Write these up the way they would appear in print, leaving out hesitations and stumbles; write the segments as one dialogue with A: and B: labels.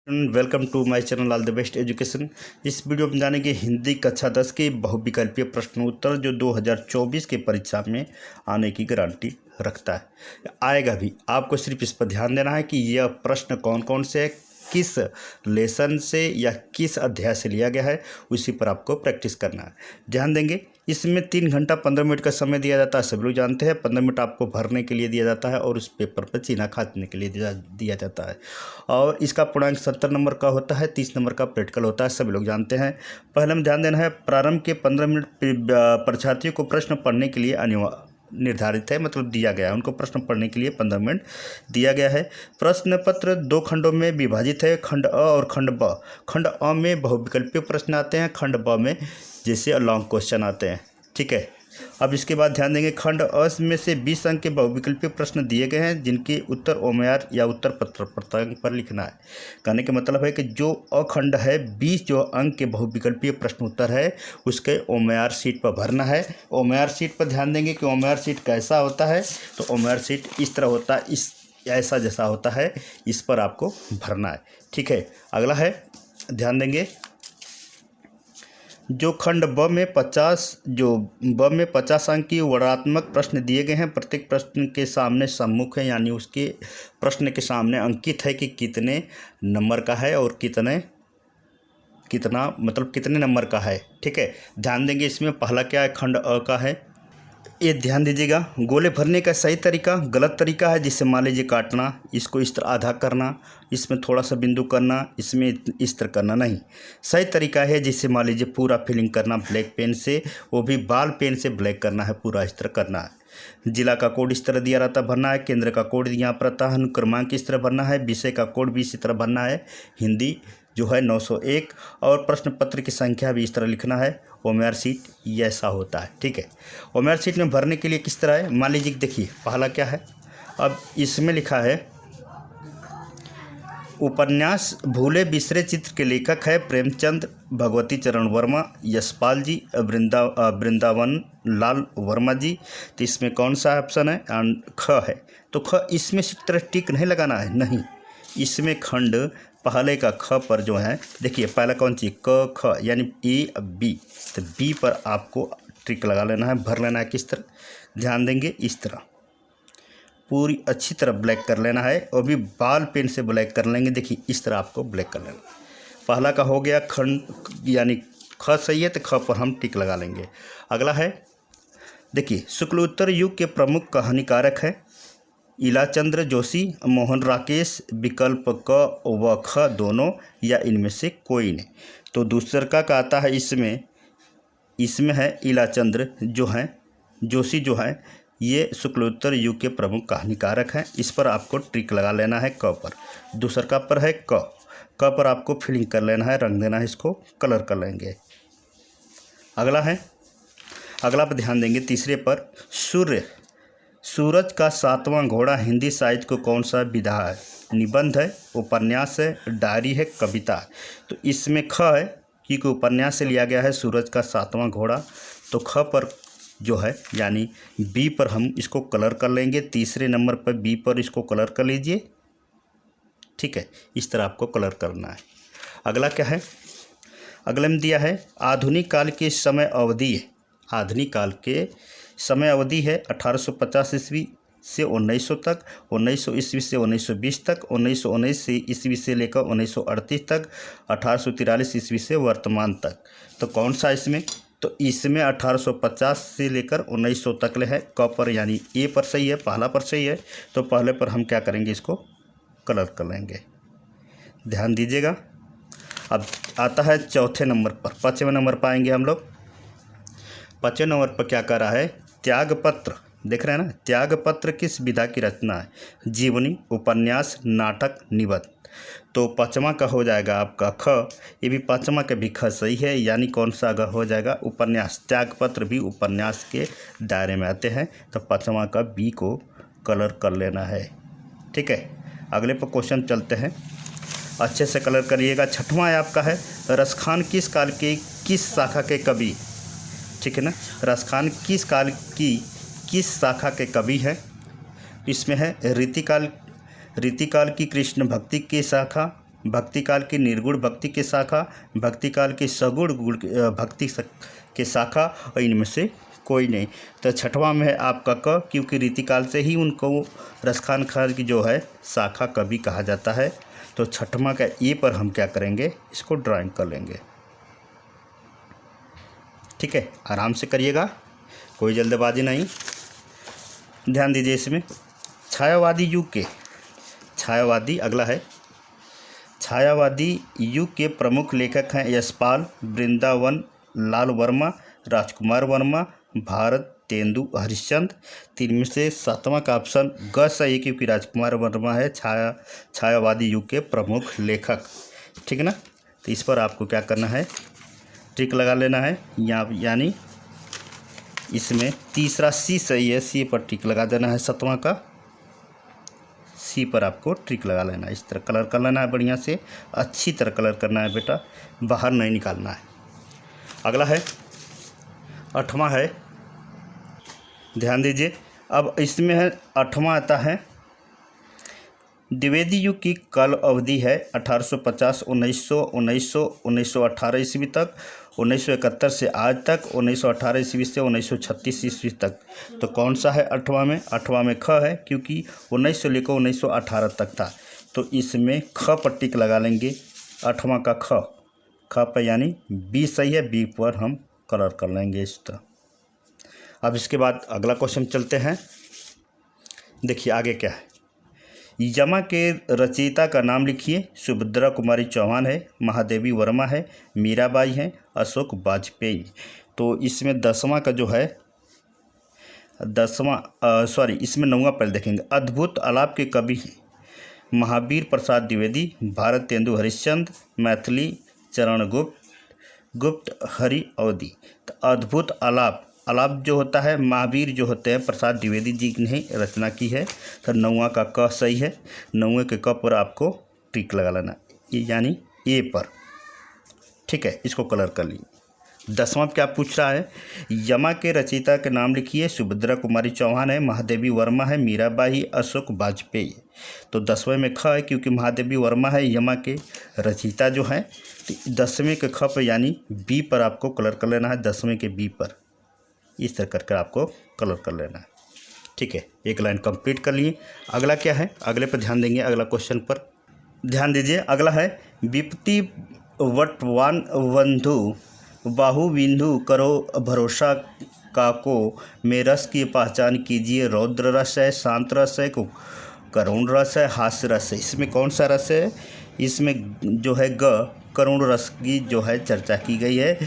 A: Welcome to my channel all the best education. इस video में जानेंगे हिंदी कक्षा 10 के बहुविकल्पीय प्रश्न उत्तर जो 2024 के परीक्षा में आने की गारंटी रखता है। आएगा भी, आपको सिर्फ इस पर ध्यान देना है कि यह प्रश्न कौन कौन से है, किस लेसन से या किस अध्याय से लिया गया है, उसी पर आपको प्रैक्टिस करना है। ध्यान देंगे, इसमें 3 घंटा 15 मिनट का समय दिया जाता है, सभी लोग जानते हैं। 15 मिनट आपको भरने के लिए दिया जाता है और उस पेपर पर चीना खाने के लिए दिया जाता है। और इसका पूर्णांक 70 नंबर का होता है, 30 नंबर का प्रैक्टिकल होता है, सभी लोग जानते हैं। पहले में ध्यान देना है, प्रारंभ के 15 मिनट परीक्षार्थियों को प्रश्न पढ़ने के लिए निर्धारित है, मतलब दिया गया है। उनको प्रश्न पढ़ने के लिए 15 मिनट दिया गया है। प्रश्न पत्र 2 खंडों में विभाजित है, खंड अ और खंड ब। खंड अ में बहुविकल्पीय प्रश्न आते हैं, खंड ब में जैसे लॉन्ग क्वेश्चन आते हैं। ठीक है, अब इसके बाद ध्यान देंगे, खंड अ में से 20 अंक के बहुविकल्पीय प्रश्न दिए गए हैं, जिनके उत्तर ओमआर या उत्तर पत्र पर लिखना है। कहने का मतलब है कि जो अखंड है, 20 जो अंक के बहुविकल्पीय प्रश्न उत्तर है, उसके ओमआर शीट पर भरना है। ओमआर शीट पर ध्यान देंगे कि ओमआर शीट कैसा होता है, तो ओमआर शीट इस तरह होता है, ऐसा जैसा होता है, इस पर आपको भरना है। ठीक है, अगला है, ध्यान देंगे, जो खंड ब में 50 अंक की वर्णात्मक प्रश्न दिए गए हैं, प्रत्येक प्रश्न के सामने सम्मुख है, यानी उसके प्रश्न के सामने अंकित है कि कितने नंबर का है और कितने नंबर का है। ठीक है, ध्यान देंगे, इसमें पहला क्या है, खंड अ का है। ये ध्यान दीजिएगा, गोले भरने का सही तरीका गलत तरीका है, जिससे मान लीजिए काटना, इसको इस तरह आधा करना, इसमें थोड़ा सा बिंदु करना, इसमें इस तरह करना नहीं। सही तरीका है जिससे मान लीजिए पूरा फिलिंग करना ब्लैक पेन से, वो भी बाल पेन से ब्लैक करना है, पूरा इस तरह करना है। जिला का कोड इस तरह दिया रहता है, भरना है। केंद्र का कोड यहाँ पर रहता है, अनुक्रमांक इस तरह भरना है। विषय का कोड भी इसी तरह भरना है, हिंदी जो है 901, और प्रश्न पत्र की संख्या भी इस तरह लिखना है। ओमआर शीट ये ऐसा होता है। ठीक है, ओमआर शीट में भरने के लिए किस तरह है, मान लीजिए देखिए, पहला क्या है, अब इसमें लिखा है, उपन्यास भूले बिसरे चित्र के लेखक है प्रेमचंद, भगवती चरण वर्मा, यशपाल जी, वृंदावन लाल वर्मा जी। तो इसमें कौन सा ऑप्शन है, ख है। तो ख, इसमें इस तरह टिक नहीं लगाना है, नहीं, इसमें खंड पहले का ख पर जो है, देखिए पहला कौन सी, क ख, यानी ए बी, तो बी पर आपको ट्रिक लगा लेना है, भर लेना है। किस तरह, ध्यान देंगे, इस तरह पूरी अच्छी तरह ब्लैक कर लेना है, और भी बाल पेन से ब्लैक कर लेंगे। देखिए इस तरह आपको ब्लैक कर लेना है। पहला का हो गया खंड, यानी ख सही है, तो ख पर हम टिक लगा लेंगे। अगला है, देखिए, शुक्लोत्तर युग के प्रमुख कहानीकारक है इलाचंद्र जोशी, मोहन राकेश, विकल्प क व ख दोनों, या इनमें से कोई नहीं। तो दूसर का आता है, इसमें है इलाचंद्र जो हैं, जोशी जो है, ये शुक्लोत्तर युग के प्रमुख कहानीकारक हैं। इस पर आपको ट्रिक लगा लेना है क पर। दूसर का पर है क पर आपको फिलिंग कर लेना है, रंग देना है, इसको कलर कर लेंगे। अगला पर ध्यान देंगे, तीसरे पर, सूरज का 7वां घोड़ा हिंदी साहित्य को कौन सा विधा है, निबंध है, उपन्यास है, डायरी है, कविता है। तो इसमें ख है, क्योंकि उपन्यास से लिया गया है सूरज का 7वां घोड़ा, तो ख पर जो है, यानी बी पर हम इसको कलर कर लेंगे। तीसरे नंबर पर बी पर इसको कलर कर लीजिए। ठीक है, इस तरह आपको कलर करना है। अगला क्या है, अगले में दिया है, आधुनिक काल के समय अवधि है, आधुनिक काल के समय अवधि है 1850 ईस्वी से 1900 तक, 1900 ईस्वी से 1920 तक, 1919 ईस्वी से लेकर 1938 तक, 1843 ईस्वी से वर्तमान तक। तो कौन सा इसमें, तो इसमें 1850 से लेकर 1900 तक ले है, क पर, यानी ए पर सही है, पहला पर सही है, तो पहले पर हम क्या करेंगे, इसको कलर कर लेंगे। ध्यान दीजिएगा। अब आता है चौथे नंबर पर, 5वें नंबर पाएंगे हम लोग। 5वें नंबर पर क्या कर रहा है, त्यागपत्र, देख रहे हैं ना, त्यागपत्र किस विधा की रचना है, जीवनी, उपन्यास, नाटक, निबंध। तो 5वां का हो जाएगा आपका ख, ये भी 5वां का भी ख सही है, यानी कौन सा हो जाएगा, उपन्यास। त्यागपत्र भी उपन्यास के दायरे में आते हैं, तो 5वां का बी को कलर कर लेना है। ठीक है, अगले पर क्वेश्चन चलते हैं, अच्छे से कलर करिएगा। 6वां आपका है, रसखान किस काल के किस शाखा के कवि। ठीक है ना, रसखान किस काल की किस शाखा के कवि हैं। इसमें है रीतिकाल की कृष्ण भक्ति की शाखा, भक्ति काल की निर्गुण भक्ति के शाखा, भक्ति काल की सगुण भक्ति के शाखा, और इनमें से कोई नहीं। तो छठवां में है आपका क, क्योंकि रीतिकाल से ही उनको रसखान खान की जो है शाखा कवि कहा जाता है। तो छठवां का ए पर हम क्या करेंगे, इसको ड्राइंग कर लेंगे। ठीक है, आराम से करिएगा, कोई जल्दबाजी नहीं। ध्यान दीजिए इसमें छायावादी युग के, छायावादी अगला है, छायावादी युग के प्रमुख लेखक हैं यशपाल, वृंदावन लाल वर्मा, राजकुमार वर्मा, भारत तेंदु हरिश्चंद्र। तीन में से सातवां का ऑप्शन ग सही है, क्योंकि राजकुमार वर्मा है छायावादी युग के प्रमुख लेखक। ठीक है ना। तो इस पर आपको क्या करना है, टिक लगा लेना है यानी इसमें तीसरा सी सही है, सी पर टिक लगा देना है। सातवां का सी पर आपको ट्रिक लगा लेना है। इस तरह कलर कर लेना है, बढ़िया से अच्छी तरह कलर करना है बेटा, बाहर नहीं निकालना है। अगला है आठवां है, ध्यान दीजिए। अब इसमें है आठवां आता है द्विवेदी युग की काल अवधि है 1850 1918 ईस्वी तक, 1971 से आज तक, 1918 ईस्वी से 1936 ईस्वी तक। तो कौन सा है आठवां में, आठवां में ख है, क्योंकि 1900 लेकर 1918 तक था। तो इसमें ख पर टिक लगा लेंगे, आठवां का ख, ख पर यानी बी सही है, बी पर हम कलर कर लेंगे इस तरह। अब इसके बाद अगला क्वेश्चन चलते हैं। देखिए आगे क्या है, यमा के रचयिता का नाम लिखिए। सुभद्रा कुमारी चौहान है, महादेवी वर्मा है, मीराबाई है, अशोक वाजपेयी। तो इसमें दसवां का जो है, इसमें नौवां पहले देखेंगे। अद्भुत आलाप के कवि हैं महावीर प्रसाद द्विवेदी, भारत तेंदु हरिश्चंद्र, मैथिली चरण गुप्त हरि अवधि। तो अद्भुत आलाप, आलाप जो होता है महावीर जो होते हैं प्रसाद द्विवेदी जी ने रचना की है। तो नौवां का क सही है, नौवें के क पर आपको टिक लगा लेना यानी ए पर। ठीक है, इसको कलर कर लीजिए। दसवां क्या पूछ रहा है, यमा के रचयिता के नाम लिखिए। सुभद्रा कुमारी चौहान है, महादेवी वर्मा है, मीराबाई, अशोक वाजपेयी। तो 10वें में ख है, क्योंकि महादेवी वर्मा है यमा के रचयिता जो हैं। तो 10वें के ख पर यानी बी पर आपको कलर कर लेना है, 10वें के बी पर इस तरह करके आपको कलर कर लेना है। ठीक है, एक लाइन कंप्लीट कर लिए। अगला क्या है, अगले पर ध्यान देंगे, अगला क्वेश्चन पर ध्यान दीजिए। अगला है विपत्ति वटवान बंधु बाहु बिंदु करो भरोसा काको में रस की पहचान कीजिए। रौद्र रस है, शांत रस है, करुण रस है, हास्य रस है। इसमें कौन सा रस है, इसमें जो है ग करुण रस की जो है चर्चा की गई है।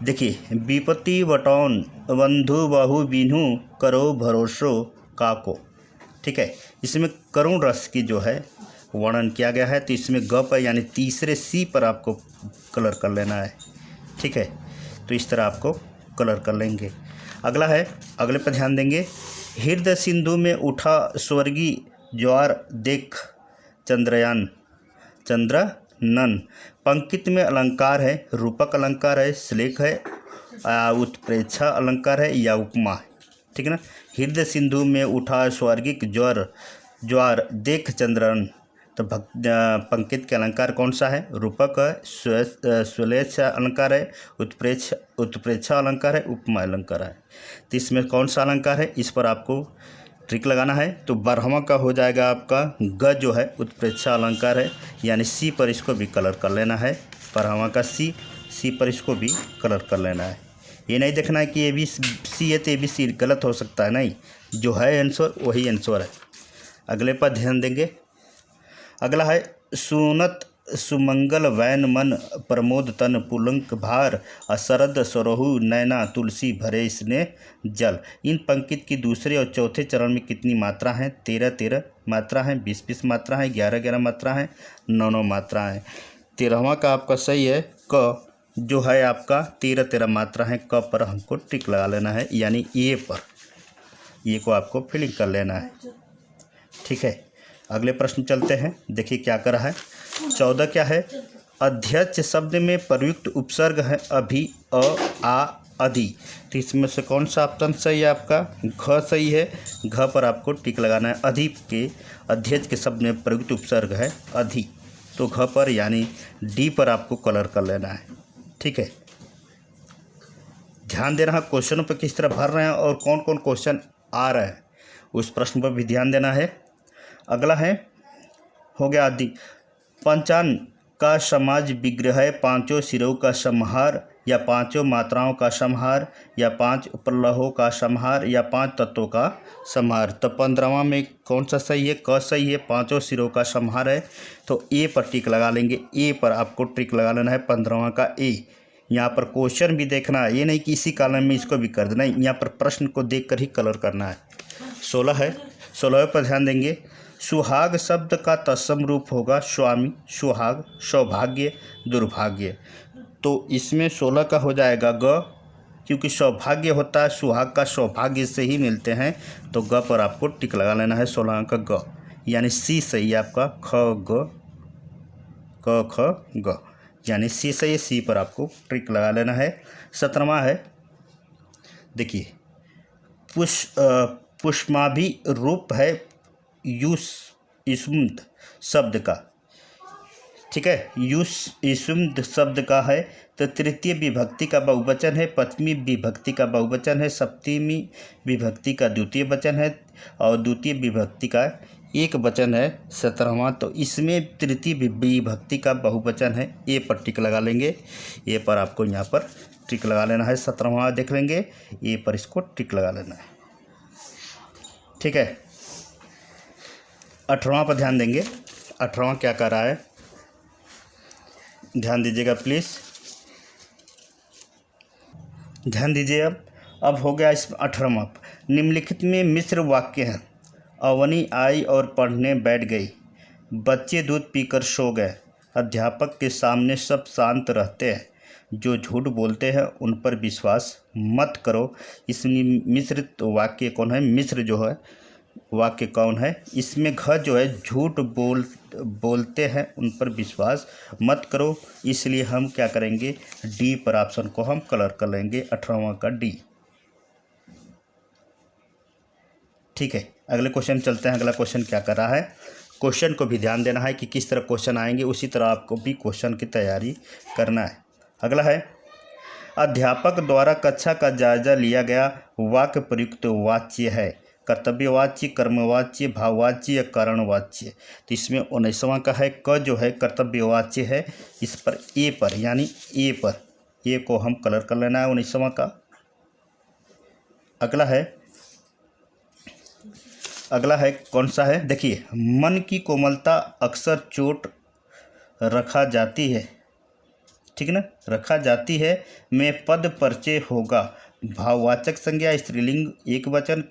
A: देखिए विपत्ति वटौन बंधु बाहु बिन्हु करो भरोसो काको। ठीक है, इसमें करुण रस की जो है वर्णन किया गया है। तो इसमें ग पर यानी तीसरे सी पर आपको कलर कर लेना है। ठीक है, तो इस तरह आपको कलर कर लेंगे। अगला है, अगले पर ध्यान देंगे। हृदय सिंधु में उठा स्वर्गीय ज्वार देख चंद्रनन। पंक्ति में अलंकार है, रूपक अलंकार है, श्लेष है, उत्प्रेक्षा अलंकार है या उपमा है। ठीक है ना। हृदय सिंधु में उठा स्वर्गिक ज्वार देख चंद्रन। तो पंक्ति के अलंकार कौन सा है, रूपक है, श्लेष अलंकार है, उत्प्रेक्षा अलंकार है, उपमा अलंकार है। तो इसमें कौन सा अलंकार है, इस पर आपको ट्रिक लगाना है। तो 12वां का हो जाएगा आपका ग जो है उत्प्रेक्षा अलंकार है, यानी सी पर इसको भी कलर कर लेना है। 12वां का सी पर इसको भी कलर कर लेना है। ये नहीं देखना है कि ए बी सी है तो ए बी सी गलत हो सकता है, नहीं, जो है आंसर वही आंसर है। अगले पर ध्यान देंगे। अगला है सुनत सुमंगल वैन मन प्रमोद तन पुलंक भार अशरद सरोहु नैना तुलसी भरे इसने जल। इन पंक्ति की दूसरे और चौथे चरण में कितनी मात्रा हैं, 13 मात्रा हैं, 20 मात्रा हैं, 11 मात्रा हैं, 9 मात्रा हैं। 13वां का आपका सही है, क जो है आपका 13 मात्रा है। क पर हमको टिक लगा लेना है, यानी ए पर, ये को आपको फिलिंग कर लेना है। ठीक है, अगले प्रश्न चलते हैं। देखिए क्या कर रहा है। 14 क्या है, अध्यक्ष शब्द में प्रयुक्त उपसर्ग है अभि, अ, आ, अधि। तो इसमें से कौन सा ऑप्शन सही है आपका, घ सही है। घ पर आपको टिक लगाना है। अधि के अध्यक्ष के शब्द में प्रयुक्त उपसर्ग है अधि। तो तो घ पर यानी डी पर आपको कलर कर लेना है। ठीक है, ध्यान देना है क्वेश्चनों पर किस तरह भर रहे हैं और कौन कौन क्वेश्चन आ रहे हैं, उस प्रश्न पर भी ध्यान देना है। अगला है हो गया आदि पंचान का समाज विग्रह, पांचों सिरों का समाहार या पांचों मात्राओं का समाहार या पांच प्रलहों का समाहार या पांच तत्वों का समाहार। तो 15वां में कौन सा सही है? क सही है, पांचों सिरों का समाहार है तो ए पर टिक लगा लेंगे। ए पर आपको टिक लगा लेना है 15वां का ए। यहाँ पर क्वेश्चन भी देखना है, ये नहीं कि इसी कॉलम में इसको भी कर देना है, यहाँ पर प्रश्न को देखकर ही कलर करना है। 16 है, 16वें पर ध्यान देंगे। सुहाग शब्द का तत्सम रूप होगा स्वामी, सुहाग, सौभाग्य, दुर्भाग्य। तो इसमें 16 का हो जाएगा ग, क्योंकि सौभाग्य होता है सुहाग का सौभाग्य से ही मिलते हैं, तो ग पर आपको टिक लगा लेना है 16 का ग, यानी सी सही है आपका, ख ग क ख ग, यानी सी सही है, सी पर आपको टिक लगा लेना है। 17वां है, देखिए पुष्माभि रूप है युष्मद शब्द का। ठीक है, युष्मद शब्द का है तो तृतीय विभक्ति का बहुवचन है, पंचमी विभक्ति का बहुवचन है, सप्तमी विभक्ति का द्वितीय वचन है और द्वितीय विभक्ति का एक वचन है 17वां। तो इसमें तृतीय विभक्ति का बहुवचन है, ए पर टिक लगा लेंगे। ए पर आपको यहाँ पर टिक लगा लेना है। 17वां देख लेंगे, ए पर इसको टिक लगा लेना है। ठीक है, 18वां पर ध्यान देंगे। 18वां क्या कर रहा है, ध्यान दीजिएगा प्लीज़, ध्यान दीजिए। अब हो गया इसमें 18वां। निम्नलिखित में मिश्र वाक्य हैं। अवनी आई और पढ़ने बैठ गई, बच्चे दूध पीकर सो गए, अध्यापक के सामने सब शांत रहते हैं, जो झूठ बोलते हैं उन पर विश्वास मत करो। इसमें मिश्रित वाक्य कौन है? मिश्र जो है वाक्य कौन है? इसमें घ जो है झूठ बोलते हैं उन पर विश्वास मत करो, इसलिए हम क्या करेंगे, डी पर ऑप्शन को हम कलर कर लेंगे, 18वां का डी। ठीक है, अगले क्वेश्चन चलते हैं। अगला क्वेश्चन क्या कर रहा है, क्वेश्चन को भी ध्यान देना है कि किस तरह क्वेश्चन आएंगे, उसी तरह आपको भी क्वेश्चन की तैयारी करना है। अगला है अध्यापक द्वारा कक्षा का जायजा लिया गया वाक्य प्रयुक्त वाच्य है, कर्तव्यवाच्य, कर्मवाच्य, भाववाच्य या कारणवाच्य। तो इसमें 19वां का है, क जो है कर्तव्यवाच्य है, इस पर ए पर यानी ए पर ए को हम कलर कर लेना है 19वां का। अगला है कौन सा है, देखिए मन की कोमलता अक्सर चोट रखा जाती है, ठीक है ना, रखा जाती है में पद परिचय होगा, भाववाचक संज्ञा स्त्रीलिंग एक वचन,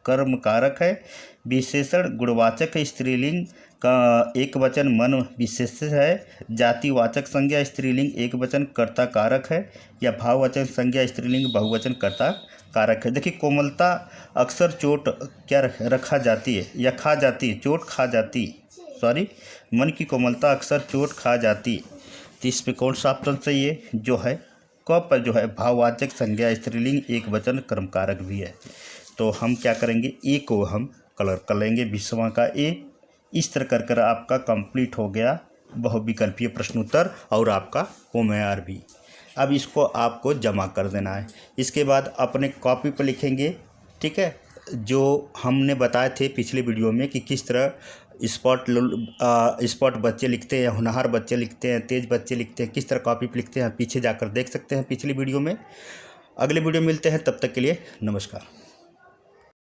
A: कर्म कारक है, विशेषण गुणवाचक स्त्रीलिंग का एक वचन मन विशेषण है, जातिवाचक संज्ञा स्त्रीलिंग एक वचन कर्ता कारक है, या भाववाचक संज्ञा स्त्रीलिंग बहुवचन कर्ता कारक है। देखिए कोमलता अक्सर चोट क्या रखा जाती है या खा जाती है, चोट खा जाती, सॉरी, मन की कोमलता अक्सर चोट खा जाती। तो इसमें कौन सा ऑप्शन सही है, जो है क पर जो है भाववाचक संज्ञा स्त्रीलिंग एक वचन कर्मकारक भी है। तो हम क्या करेंगे, ए को हम कलर कर लेंगे 20वां का ए। इस तरह कर कर आपका कंप्लीट हो गया बहुविकल्पीय प्रश्नोत्तर और आपका OMR भी। अब इसको आपको जमा कर देना है, इसके बाद अपने कॉपी पर लिखेंगे। ठीक है, जो हमने बताए थे पिछले वीडियो में कि किस तरह स्पॉट बच्चे लिखते हैं, होनहार बच्चे लिखते हैं, तेज बच्चे लिखते हैं, किस तरह कॉपी पर लिखते हैं, पीछे जाकर देख सकते हैं पिछली वीडियो में। अगले वीडियो मिलते हैं, तब तक के लिए नमस्कार।